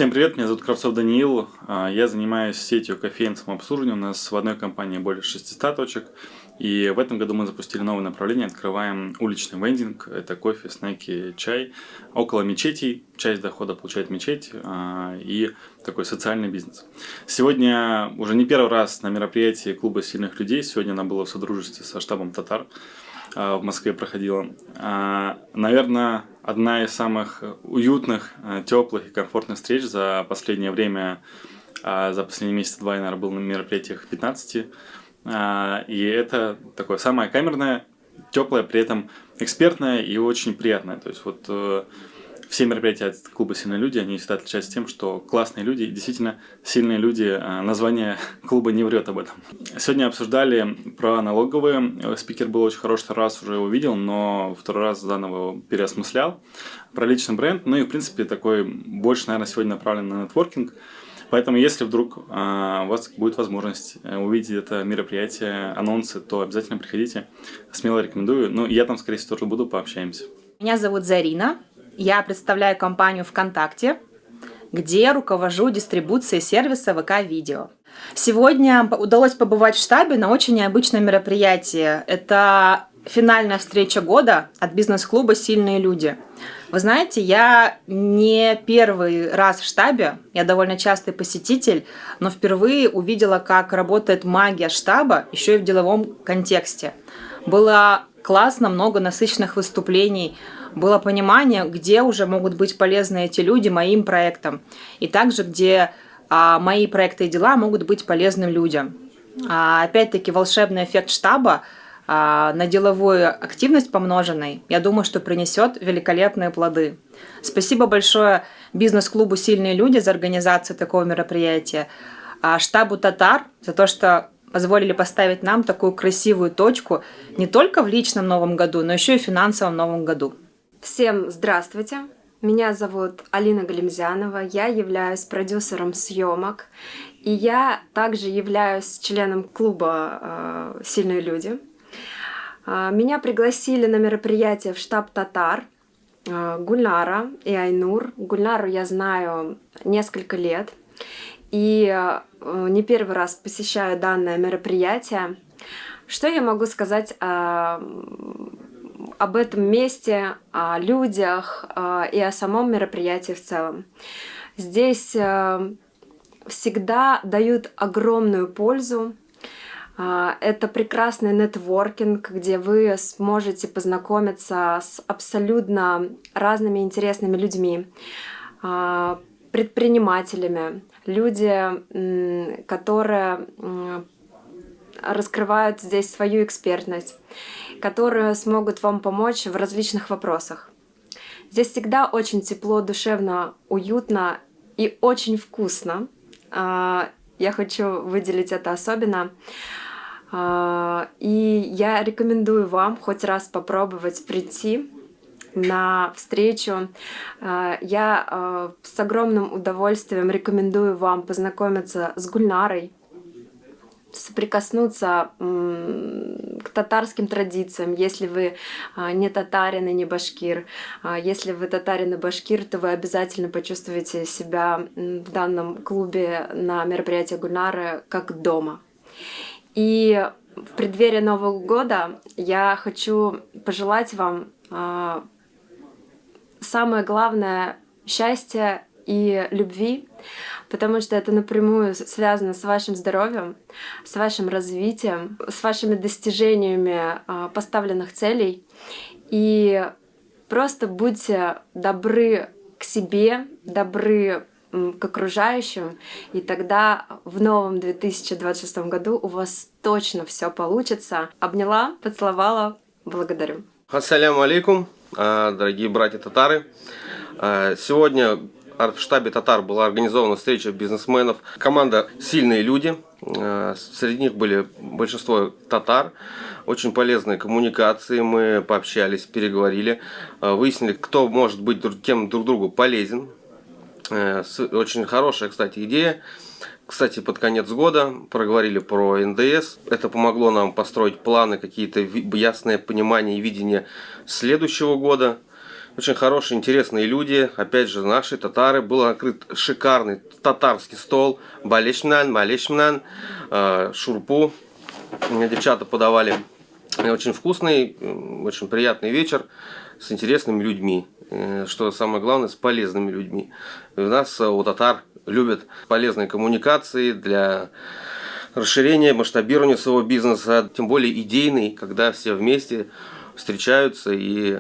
Всем привет, меня зовут Кравцов Даниил. Я занимаюсь сетью кофеин самообслуживания. У нас в одной компании более 600 точек. И в этом году мы запустили новое направление, открываем уличный вендинг. Это кофе, снеки, чай. Около мечетей. Часть дохода получает мечеть и такой социальный бизнес. Сегодня уже не первый раз на мероприятии клуба сильных людей. Сегодня она была в содружестве со штабом татар. В Москве проходила. Наверное, одна из самых уютных, теплых и комфортных встреч за последнее время, за последние месяца два я, наверное, был на мероприятиях 15. И это такое самое камерное, теплое, при этом экспертное и очень приятное. То есть вот все мероприятия от клуба «Сильные люди», они всегда отличаются тем, что классные люди, и действительно сильные люди, название клуба не врет об этом. Сегодня обсуждали про налоговые, спикер был очень хороший, второй раз уже его видел, но второй раз заново его переосмыслял, про личный бренд, ну и в принципе такой больше, наверное, сегодня направлен на нетворкинг. Поэтому, если вдруг у вас будет возможность увидеть это мероприятие, анонсы, то обязательно приходите, смело рекомендую. Ну, я там, скорее всего, тоже буду, пообщаемся. Меня зовут Зарина. Я представляю компанию ВКонтакте, где руковожу дистрибуцией сервиса ВК-видео. Сегодня удалось побывать в штабе на очень необычном мероприятии. Это финальная встреча года от бизнес-клуба «Сильные люди». Вы знаете, я не первый раз в штабе, я довольно частый посетитель, но впервые увидела, как работает магия штаба еще и в деловом контексте. Было классно, много насыщенных выступлений, было понимание, где уже могут быть полезны эти люди моим проектам, и также где мои проекты и дела могут быть полезны людям. Опять-таки волшебный эффект штаба на деловую активность помноженной, я думаю, что принесет великолепные плоды. Спасибо большое бизнес-клубу «Сильные люди» за организацию такого мероприятия, штабу «Татар» за то, что позволили поставить нам такую красивую точку не только в личном Новом году, но еще и в финансовом Новом году. Всем здравствуйте! Меня зовут Алина Галимзянова, я являюсь продюсером съемок, и я также являюсь членом клуба «Сильные люди». Меня пригласили на мероприятие в штаб «Татар» Гульнара и Айнур. Гульнару я знаю несколько лет, и не первый раз посещаю данное мероприятие. Что я могу сказать об этом месте, о людях и о самом мероприятии в целом? Здесь всегда дают огромную пользу. Это прекрасный нетворкинг, где вы сможете познакомиться с абсолютно разными интересными людьми, предпринимателями, люди, которые раскрывают здесь свою экспертность, которые смогут вам помочь в различных вопросах. Здесь всегда очень тепло, душевно, уютно и очень вкусно. Я хочу выделить это особенно. И я рекомендую вам хоть раз попробовать прийти на встречу. Я с огромным удовольствием рекомендую вам познакомиться с Гульнарой, соприкоснуться к татарским традициям, если вы не татарин и не башкир. Если вы татарин и башкир, то вы обязательно почувствуете себя в данном клубе на мероприятии Гульнары как дома. И в преддверии Нового года я хочу пожелать вам самое главное — счастья и любви, потому что это напрямую связано с вашим здоровьем, с вашим развитием, с вашими достижениями поставленных целей. И просто будьте добры к себе, добры к окружающим, и тогда в новом 2026 году у вас точно все получится. Обняла, поцеловала, благодарю. Ассаляму алейкум, дорогие братья-татары. Сегодня в штабе «Татар» была организована встреча бизнесменов. Команда «Сильные люди». Среди них были большинство татар. Очень полезные коммуникации. Мы пообщались, переговорили, выяснили, кто может быть кем друг другу полезен. Очень хорошая, кстати, идея. Кстати, под конец года проговорили про НДС. Это помогло нам построить планы, какие-то ясное понимание и видение следующего года. Очень хорошие, интересные люди. Опять же, наши татары. Был накрыт шикарный татарский стол. Балешмнан, шурпу. Девчата подавали. Очень вкусный, очень приятный вечер с интересными людьми. Что самое главное, с полезными людьми. И у нас, у татар, любят полезные коммуникации для расширения, масштабирования своего бизнеса. Тем более идейный, когда все вместе встречаются и,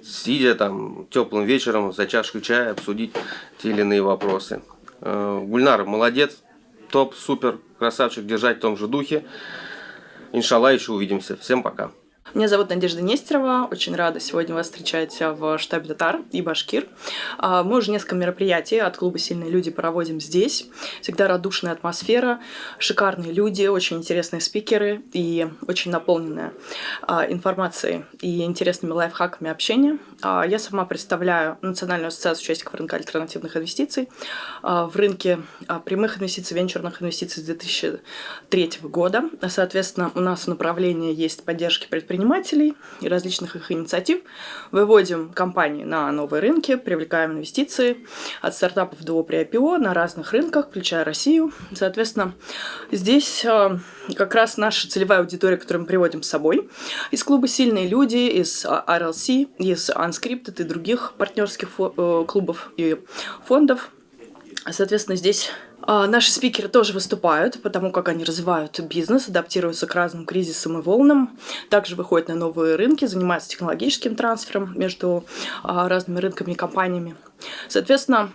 сидя там теплым вечером за чашкой чая, обсудить те или иные вопросы. Гульнар молодец, топ, супер, красавчик, держать в том же духе. Иншалла, еще увидимся. Всем пока. Меня зовут Надежда Нестерова. Очень рада сегодня вас встречать в штабе «Татар» и «Башкир». Мы уже несколько мероприятий от клуба «Сильные люди» проводим здесь. Всегда радушная атмосфера, шикарные люди, очень интересные спикеры и очень наполненная информацией и интересными лайфхаками общения. Я сама представляю Национальную ассоциацию участников рынка альтернативных инвестиций в рынке прямых инвестиций, венчурных инвестиций с 2003 года. Соответственно, у нас в направлении есть поддержки предпринимателей и различных их инициатив. Выводим компании на новые рынки, привлекаем инвестиции от стартапов до pre-IPO на разных рынках, включая Россию. Соответственно, здесь как раз наша целевая аудитория, которую мы приводим с собой. Из клуба «Сильные люди», из RLC, из Unscripted и других партнерских клубов и фондов. Соответственно, здесь наши спикеры тоже выступают, потому как они развивают бизнес, адаптируются к разным кризисам и волнам, также выходят на новые рынки, занимаются технологическим трансфером между разными рынками и компаниями. Соответственно,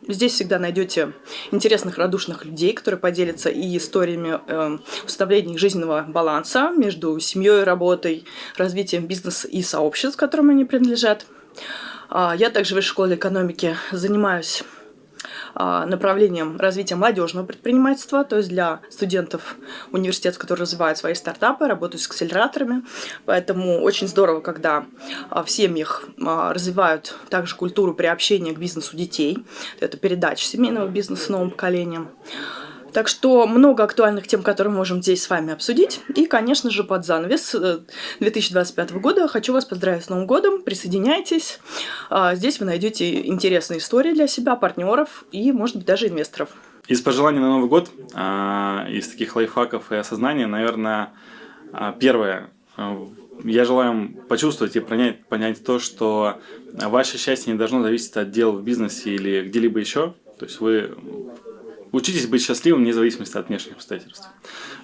здесь всегда найдете интересных, радушных людей, которые поделятся и историями установления жизненного баланса между семьей и работой, развитием бизнеса и сообществ, которым они принадлежат. Я также в Высшей школе экономики занимаюсь направлением развития молодежного предпринимательства, то есть для студентов университета, которые развивают свои стартапы, работают с акселераторами. Поэтому очень здорово, когда в семьях развивают также культуру приобщения к бизнесу детей. Это передача семейного бизнеса новым поколениям. Так что много актуальных тем, которые мы можем здесь с вами обсудить. И, конечно же, под занавес 2025 года хочу вас поздравить с Новым годом. Присоединяйтесь. Здесь вы найдете интересные истории для себя, партнеров и, может быть, даже инвесторов. Из пожеланий на Новый год, из таких лайфхаков и осознания, наверное, первое. Я желаю вам почувствовать и понять то, что ваше счастье не должно зависеть от дел в бизнесе или где-либо еще. То есть вы учитесь быть счастливым вне зависимости от внешних обстоятельств.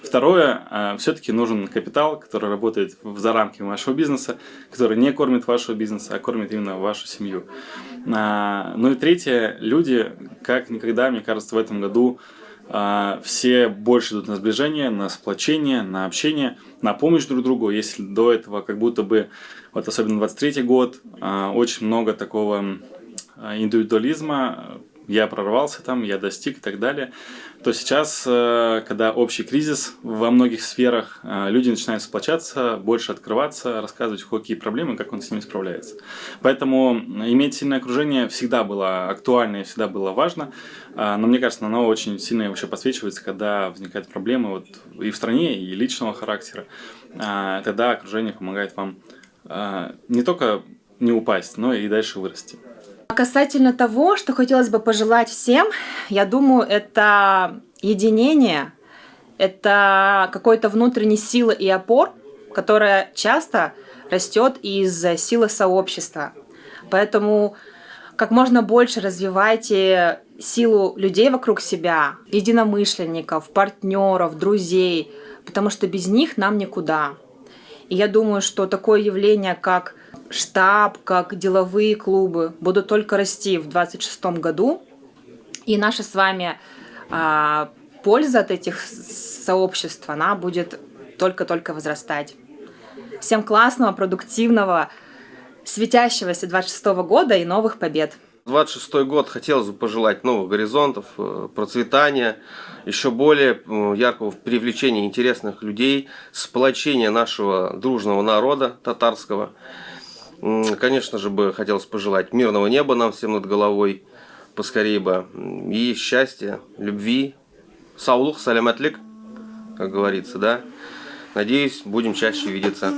Второе, все-таки нужен капитал, который работает за рамками вашего бизнеса, который не кормит вашего бизнеса, а кормит именно вашу семью. Ну и третье, люди, как никогда, мне кажется, в этом году все больше идут на сближение, на сплочение, на общение, на помощь друг другу. Если до этого как будто бы, вот особенно 23-й год, очень много такого индивидуализма, я прорвался там, я достиг и так далее, то сейчас, когда общий кризис во многих сферах, люди начинают сплочаться, больше открываться, рассказывать, какие проблемы, как он с ними справляется. Поэтому иметь сильное окружение всегда было актуально и всегда было важно, но мне кажется, оно очень сильно вообще подсвечивается, когда возникают проблемы вот и в стране, и личного характера. Тогда окружение помогает вам не только не упасть, но и дальше вырасти. Касательно того, что хотелось бы пожелать всем, я думаю, это единение, это какой-то внутренней силы и опор, которая часто растет из силы сообщества. Поэтому как можно больше развивайте силу людей вокруг себя, единомышленников, партнеров, друзей, потому что без них нам никуда. И я думаю, что такое явление, как штаб, как деловые клубы будут только расти в 2026 году. И наша с вами польза от этих сообществ, она будет только-только возрастать. Всем классного, продуктивного, светящегося 2026 года и новых побед. 26 год хотелось бы пожелать новых горизонтов, процветания, еще более яркого привлечения интересных людей, сплочения нашего дружного народа татарского. Конечно же, бы хотелось пожелать мирного неба нам всем над головой, поскорее бы, и счастья, любви, саулух, саляматлик, как говорится, да. Надеюсь, будем чаще видеться.